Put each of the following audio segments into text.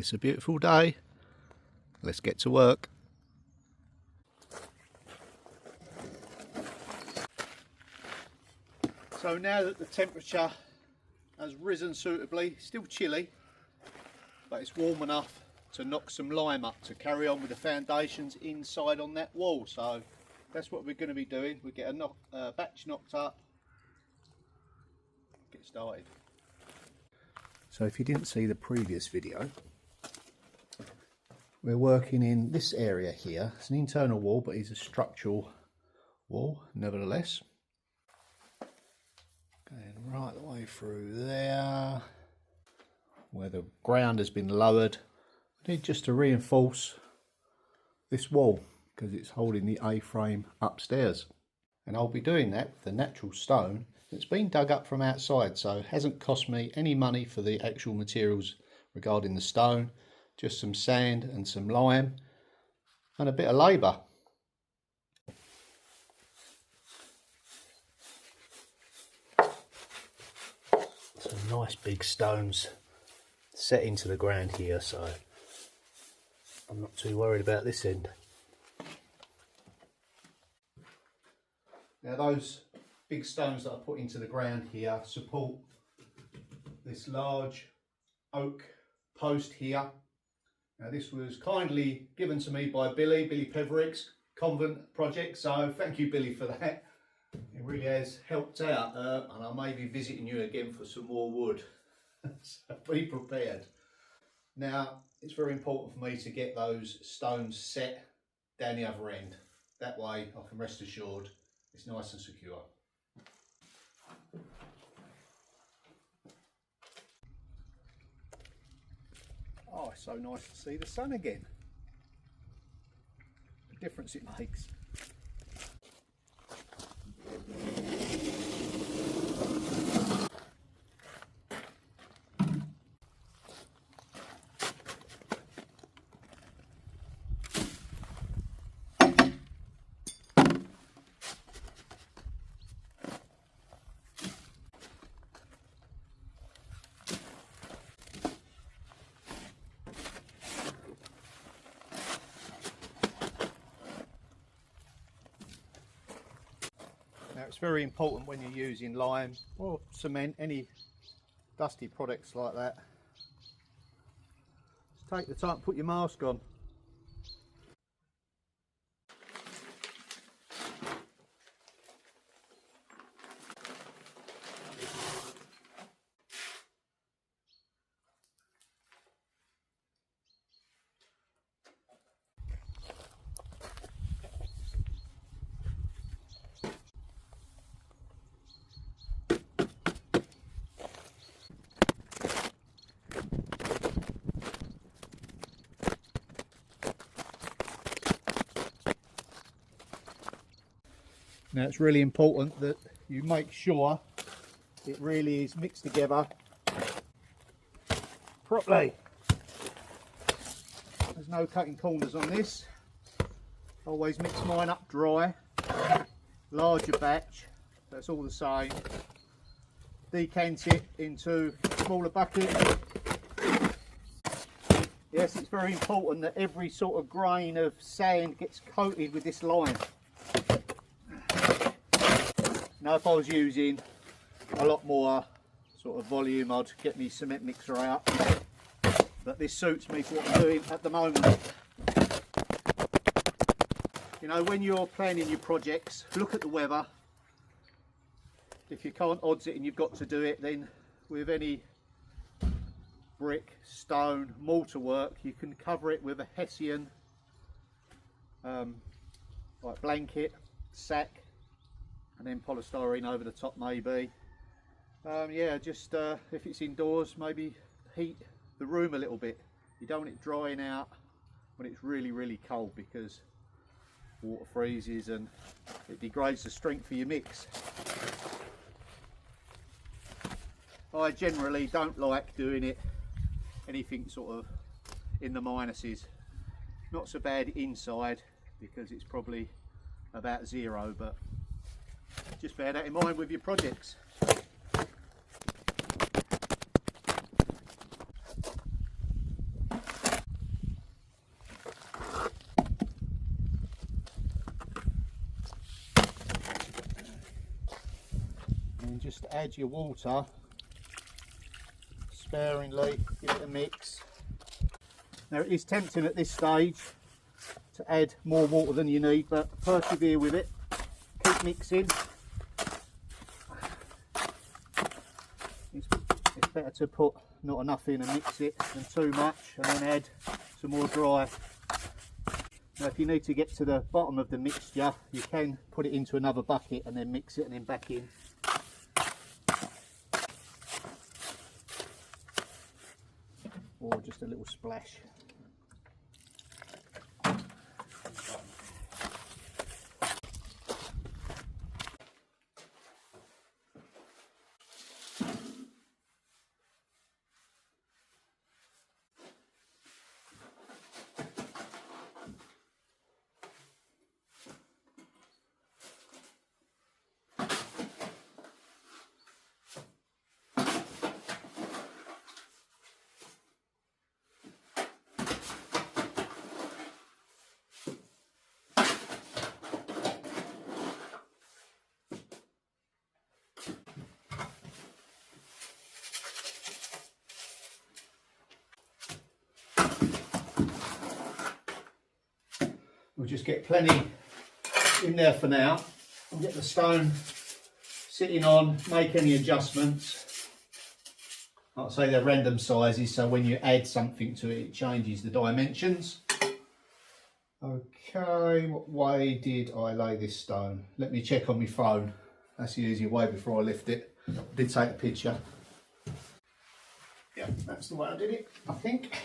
It's a beautiful day. Let's get to work. So now that the temperature has risen suitably, still chilly, but it's warm enough to knock some lime up to carry on with the foundations inside on that wall. So that's what we're going to be doing. We get a batch knocked up, get started. So if you didn't see the previous video, we're working in this area here. It's an internal wall, but it's a structural wall nevertheless. Going right the way through there, where the ground has been lowered. I need just to reinforce this wall because it's holding the A-frame upstairs. And I'll be doing that with the natural stone that's been dug up from outside, so it hasn't cost me any money for the actual materials regarding the stone, just some sand and some lime and a bit of labour. Some nice big stones set into the ground here, so I'm not too worried about this end. Now those big stones that I put into the ground here support this large oak post here. Now this was kindly given to me by Billy Peverick's convent project, so thank you Billy for that. It really has helped out, and I may be visiting you again for some more wood. So be prepared. Now it's very important for me to get those stones set down the other end. That way I can rest assured it's nice and secure. Oh, it's so nice to see the sun again. The difference it makes. Now it's very important when you're using lime or cement, any dusty products like that, just take the time to put your mask on. Now it's really important that you make sure it really is mixed together properly. There's no cutting corners on this. Always mix mine up dry. Larger batch, that's all the same. Decant it into a smaller bucket. Yes, it's very important that every sort of grain of sand gets coated with this lime. Now if I was using a lot more sort of volume, I'd get me cement mixer out, but this suits me for what I'm doing at the moment. You know, when you're planning your projects, look at the weather. If you can't odds it and you've got to do it, then with any brick, stone, mortar work, you can cover it with a Hessian like blanket, sack, and then polystyrene over the top maybe. Yeah, just if it's indoors, maybe heat the room a little bit. You don't want it drying out when it's really cold, because water freezes and it degrades the strength of your mix. I generally don't like doing it anything sort of in the minuses. Not so bad inside because it's probably about zero, but just bear that in mind with your projects. And just add your water sparingly, give it a mix. Now it is tempting at this stage to add more water than you need, but persevere with it, keep mixing. It's better to put not enough in and mix it than too much and then add some more dry. Now if you need to get to the bottom of the mixture, you can put it into another bucket and then mix it and then back in. Or just a little splash. We'll just get plenty in there for now. We'll get the stone sitting on, make any adjustments. Like I say, they're random sizes, so when you add something to it, it changes the dimensions. Okay, what way did I lay this stone? Let me check on my phone. That's the easier way before I lift it. I did take a picture. Yeah, that's the way I did it, I think.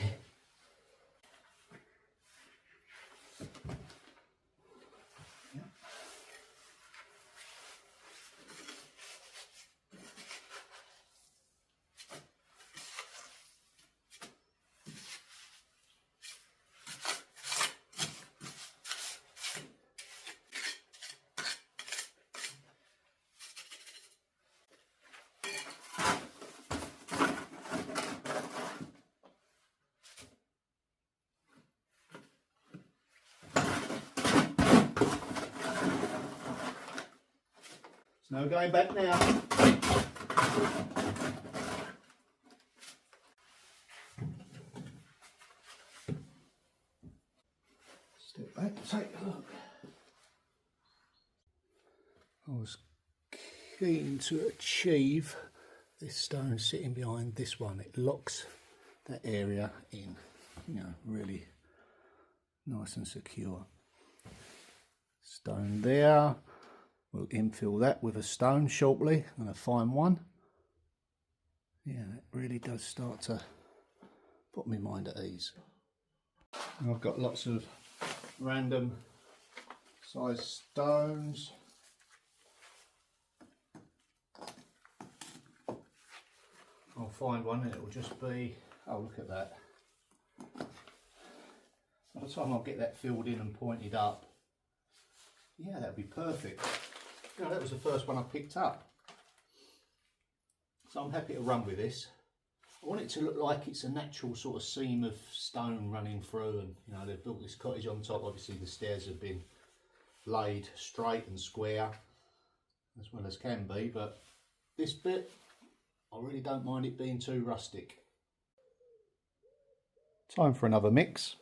No going back now. Step back, take a look. I was keen to achieve this stone sitting behind this one. It locks that area in, you know, really nice and secure. Stone there. We'll infill that with a stone shortly. I'm going to find one. Yeah, it really does start to put my mind at ease. I've got lots of random size stones. I'll find one and it will just be, oh look at that. By the time I'll get that filled in and pointed up, yeah, that'd be perfect. You know, that was the first one I picked up. So I'm happy to run with this. I want it to look like it's a natural sort of seam of stone running through, and you know, they've built this cottage on top. Obviously the stairs have been laid straight and square as well as can be, but this bit I really don't mind it being too rustic. Time for another mix.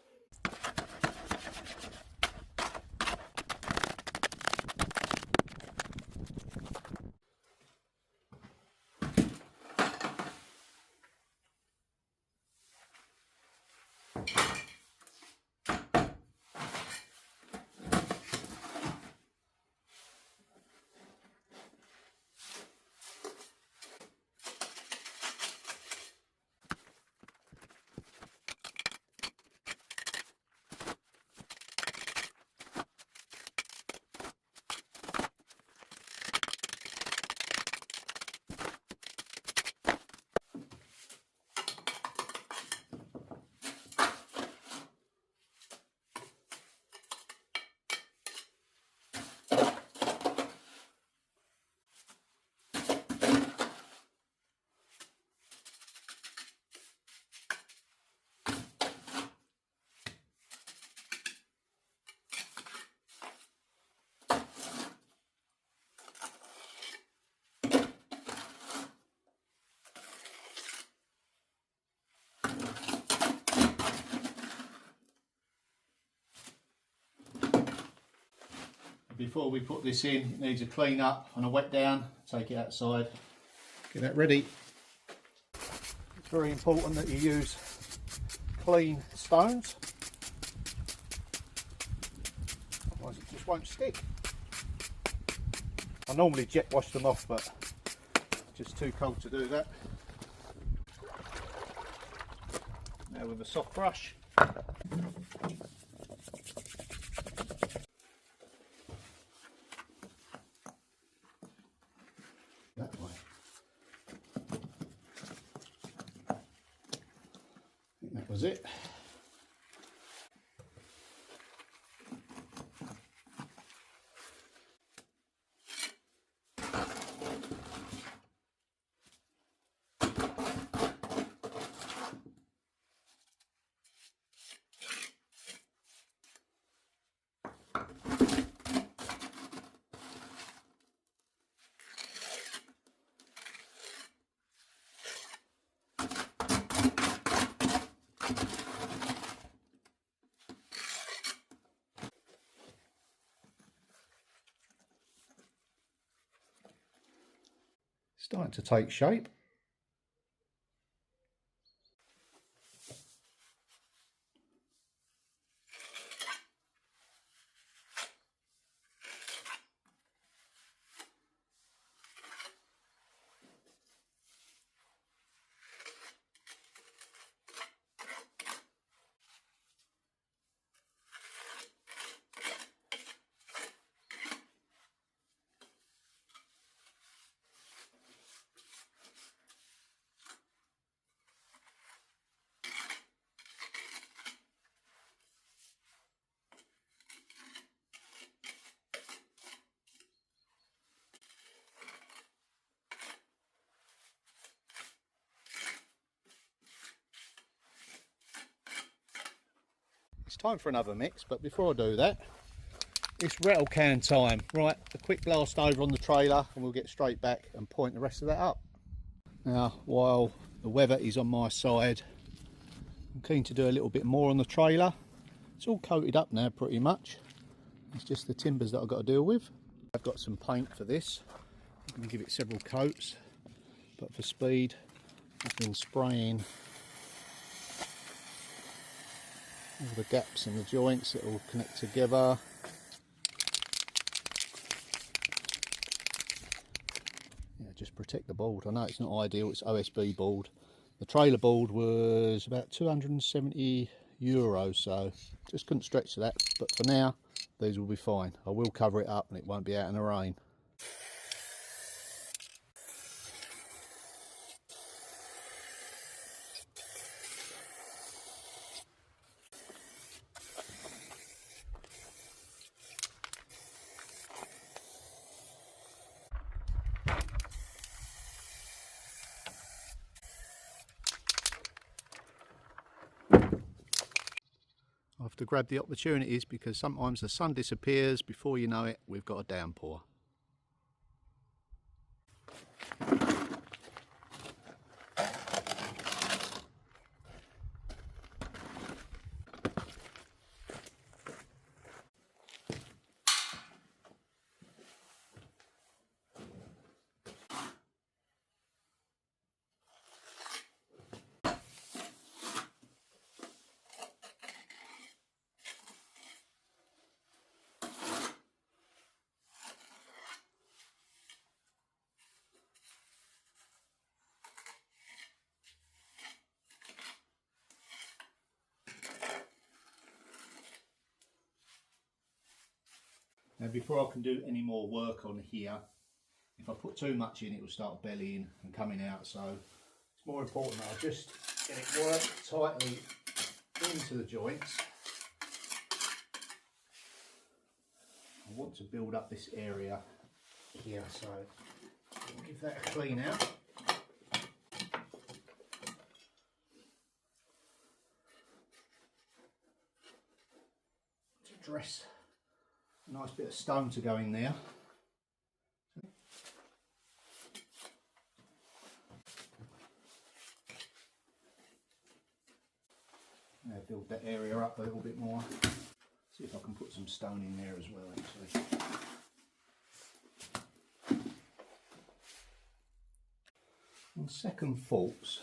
before we put this in, it needs a clean up and a wet down. Take it outside, get that ready. It's very important that you use clean stones, otherwise it just won't stick. I normally jet wash them off, but it's just too cold to do that. Now with a soft brush, that way. I think that was it. Starting to take shape. It's time for another mix, but before I do that, it's rattle can time. Right, a quick blast over on the trailer and we'll get straight back and point the rest of that up. Now, while the weather is on my side, I'm keen to do a little bit more on the trailer. It's all coated up now pretty much. It's just the timbers that I've got to deal with. I've got some paint for this. I'm going to give it several coats, but for speed, I've been spraying all the gaps in the joints that will connect together. Yeah, just protect the board. I know it's not ideal, it's OSB board. The trailer board was about €270, so just couldn't stretch to that, but for now these will be fine. I will cover it up and it won't be out in the rain. I have to grab the opportunities because sometimes the sun disappears, before you know it we've got a downpour. Now before I can do any more work on here, if I put too much in it will start bellying and coming out, so it's more important that I just get it worked tightly into the joints. I want to build up this area here, so I'll give that a clean out. To dress a nice bit of stone to go in there. Now build that area up a little bit more. See if I can put some stone in there as well actually. On second thoughts,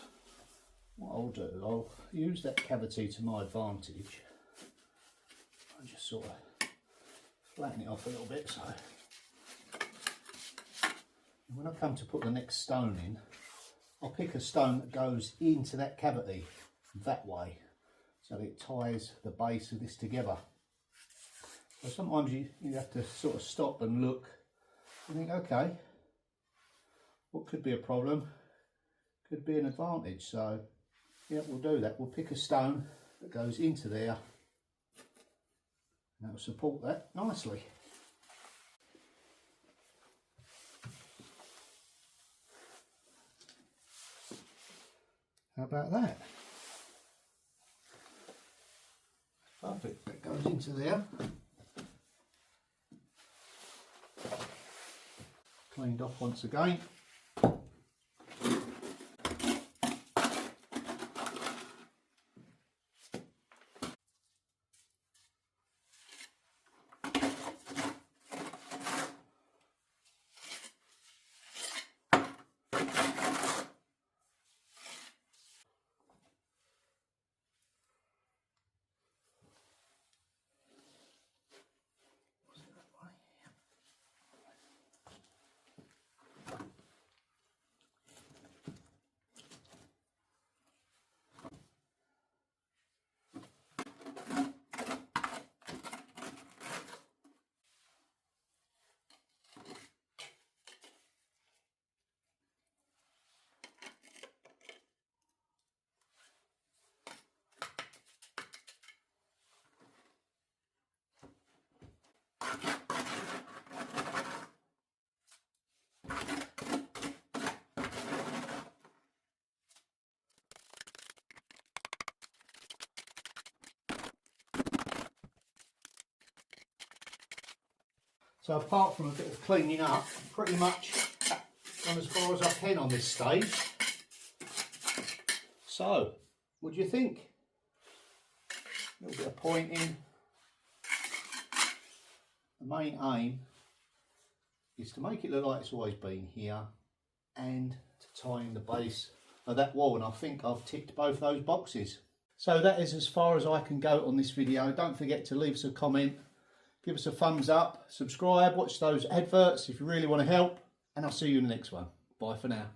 what I'll do, I'll use that cavity to my advantage. I'll just sort of flatten it off a little bit. So when I come to put the next stone in, I'll pick a stone that goes into that cavity that way, so that it ties the base of this together. So sometimes you have to sort of stop and look and think, okay, what could be a problem? Could be an advantage. So yeah, we'll do that. We'll pick a stone that goes into there and that will support that nicely. How about that? Perfect, that goes into there. Cleaned off once again. So apart from a bit of cleaning up, pretty much gone as far as I can on this stage. So, what do you think? A little bit of pointing. The main aim is to make it look like it's always been here and to tie in the base of that wall, and I think I've ticked both those boxes. So that is as far as I can go on this video. Don't forget to leave us a comment. Give us a thumbs up, subscribe, watch those adverts if you really want to help, and I'll see you in the next one. Bye for now.